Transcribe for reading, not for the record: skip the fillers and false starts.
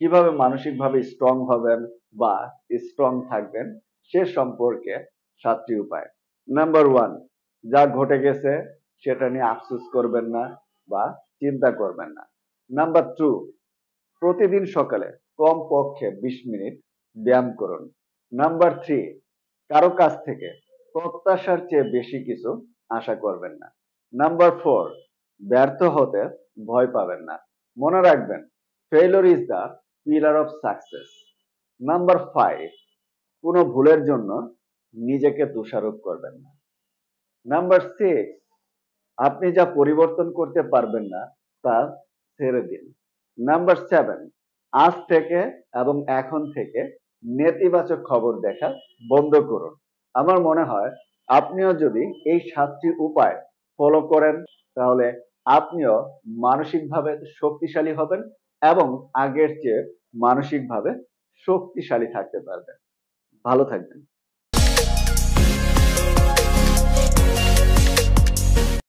কিভাবে মানসিকভাবে স্ট্রং হবেন বা স্ট্রং থাকবেন সে সম্পর্কে 7টি উপায়। নাম্বার 1, যা ঘটে গেছে সেটা নিয়ে আফসোস করবেন না বা চিন্তা করবেন না। নাম্বার 2, প্রতিদিন সকালে কমপক্ষে 20 মিনিট ব্যায়াম করুন। নাম্বার 3, কারো কাছ থেকে প্রত্যাশার চেয়ে বেশি কিছু আশা করবেন না। নাম্বার 4, ব্যর্থ হতে ভয় পাবেন না। মনে রাখবেন, failure is the pillar of success. Number 5, কোনো ভুলের জন্য নিজেকে দোষারোপ করবেন না। নাম্বার 6, আপনি যা পরিবর্তন করতে পারবেন না তা ছেড়ে দিন। নাম্বার 7, আজ থেকে এবং এখন থেকে নেতিবাচক খবর দেখা বন্ধ করুন। আমার মনে হয় আপনিও যদি এই 7টি উপায় ফলো করেন তাহলে আপনিও মানসিকভাবে শক্তিশালী হবেন এবং আগের চেয়ে মানসিকভাবে শক্তিশালী থাকতে পারবেন। ভালো থাকবেন।